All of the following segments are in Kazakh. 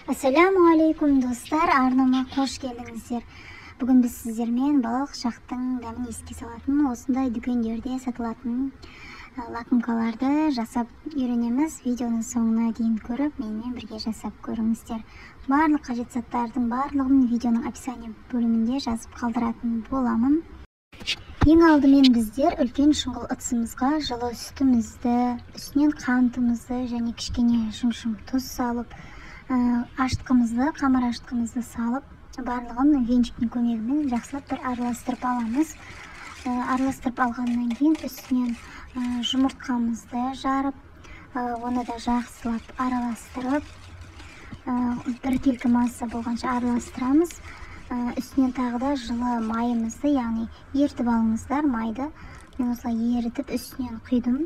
Ассаламу алейкум достар, арнама қош келдіңіздер. Бүгін біз сіздермен балалық шақтың дәмін еске салатын, осындай дүкендерде сатылатын лакымкаларды жасап үйренеміз. Видеоның соңына дейін көріп, менімен бірге жасап көріңіздер. Барлық қажет заттардың барлығын видеоның описание бөлімінде жазып қалдыратын боламын. Ең алдымен біздер үлкен шұңғыл ыдысымызға жылы сүтімізді, үстінен қантымызды және кішкене шым тұз салып, қамыр аштықымызды салып, барлығын венчиктің көмегімен жақсылап бір араластырып аламыз. Араластырып алғаннан кейін үстінен жұмыртқамызды жарып, оны да жақсылап араластырып, біркелкі масса болғанша араластырамыз. Үстінен тағы да жылы майымызды, яғни ертіп алыңыздар майды. Мен осылай ерітіп үстінен құйдым.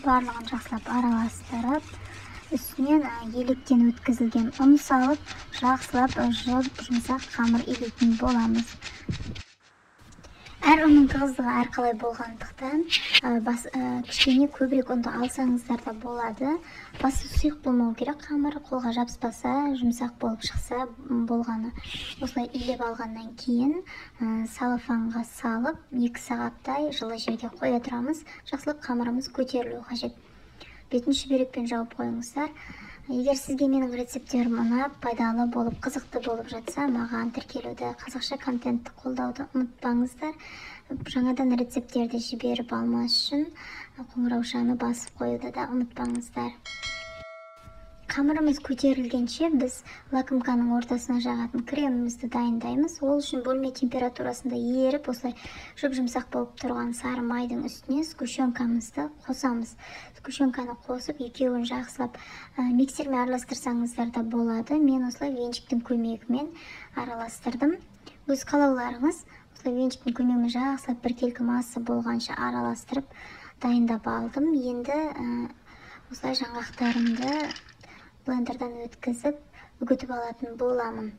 Барлығын жақсылап араластырып, үстінен електен өткізілген ұн салып, жақсылап жұмсақ қамыр илейтін боламыз. Әр ұнның тығыздығы әрқалай болғандықтан, кішкене көбірек ұнды алсаңыздар да болады. Басы сұйық болмау керек, қамыр қолға жабыспаса, жұмсақ болып шықса болғаны. Осылай илеп алғаннан кейін салафанға салып, 2 сағаттай жылы жерге қоя тұрамыз. Жақсылап қамырымыз көтерілуі қажет. Бетін шүберекпен жауып қойыңыздар. Егер сізге менің рецепттерім ұнап, пайдалы болып, қызықты болып жатса, маған тіркелуді, қазақша контентті қолдауды ұмытпаңыздар. Жаңадан рецепттерді жіберіп алмас үшін қоңыраушаны басып қоюды да ұмытпаңыздар. Қамырымыз көтерілгенше біз лакымканың ортасына жағатын кремімізді дайындаймыз. Ол үшін бөлме температурасында еріп, осылай жұмсақ болып тұрған сары майдың үстіне сгущенкамызды қосамыз. Сгущенканы қосып, екеуін жақсылап миксермен араластырсаңыздар да болады. Мен осылай венчиктің көмегімен араластырдым. Өз қалауларыңыз осылай венчиктің көмегімен жақсылап біркелкі масса болғанша араластырып дайындап алдым. Енді осылай жаңғақтарымды блендердан өткізіп, үгітіп алатын боламын.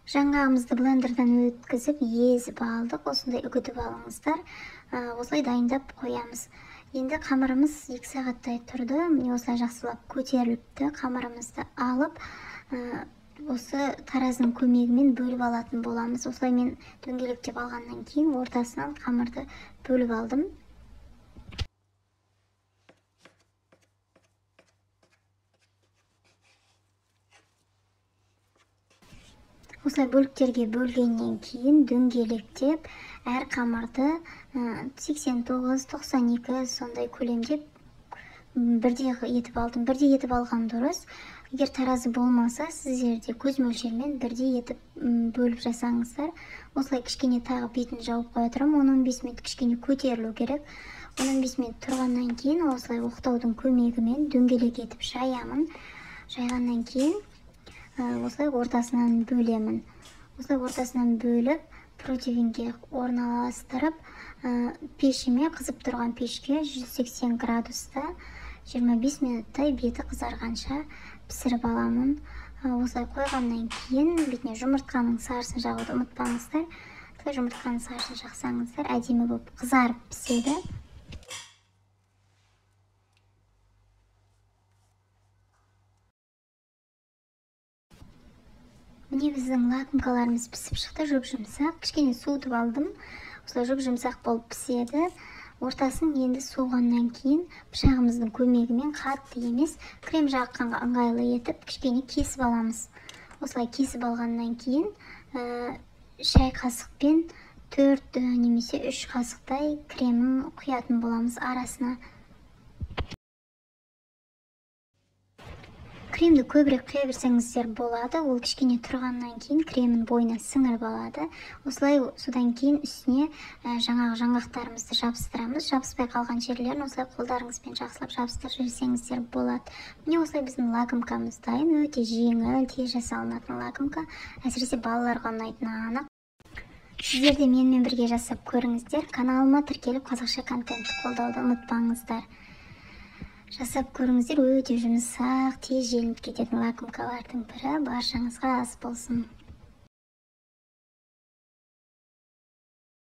Жаңғағымызды блендердан өткізіп, езіп алдық. Осындай үгітіп алыңыздар. Осылай дайындап қоямыз. Енді қамырымыз 2 сағаттай тұрды. Міне осылай жақсылап көтеріліпті. Қамырымызды алып, осы таразының көмегімен бөліп алатын боламыз. Осылай мен дөңгелектеп алғаннан кейін ортасынан қамырды бөліп алдым. Осылай бөліктерге бөлгеннен кейін дөңгелектеп әр қамырды 89-92 сондай көлемдеп бірде етіп алдым. Бірде етіп алған дұрыс. Егер таразы болмаса, сіздерде көз мөлшермен бірде етіп бөліп жасаңыздар. Осылай кішкене тағы бетін жауып қоя тұрамын. 10-15 минут кішкене көтерілу керек. 10-15 минут тұрғаннан кейін осылай оқтаудың көмегімен дөңгелек етіп жаямын. Жайғаннан кейін осылай ортасынан бөлемін. Осылай ортасынан бөліп, противенге орналастырып, пешіме, қызып тұрған пешке 180 градуста 25 минуттай беті қызарғанша пісіріп аламын. Осылай қойғаннан кейін бетіне жұмыртқаның сарысын жағуды ұмытпаңыздар. Жұмыртқаның сарысын жақсаңыздар, әдемі болып қызарып піседі. Міне біздің лакымкаларымыз пісіп шықты, жұмсақ. Кішкене суытып алдым. Осылай жұмсақ болып піседі. Ортасын енді суығаннан кейін пышағымыздың көмегімен қатты емес, крем жаққанға ыңғайлы етіп, кішкене кесіп аламыз. Осылай кесіп алғаннан кейін шай қасықпен 4 немесе 3 қасықтай кремін құятын боламыз арасына. Кремді көбірек құя берсеңіздер болады. Ол кішкене тұрғаннан кейін кремін бойына сіңіріп алады. Осылай содан кейін үстіне жаңғақтарымызды жабыстырамыз. Жабыспай қалған жерлерін осылай қолдарыңызбен жақсылап жабыстырып жіберсеңіздер болады. Міне осылай біздің лакымкамыз дайын. Өте жеңіл, тез жасалынатын лакымка. Әсіресе балаларға ұнайтыны анық. Сіздер де менімен бірге жасап көріңіздер. Каналыма тіркеліп қазақша контентті қолдауды ұмытпаңыздар. Жасап көріңіздер, өте жұмсақ, тез желініп кететін лакымкалардың бірі. Баршаңызға ас болсын.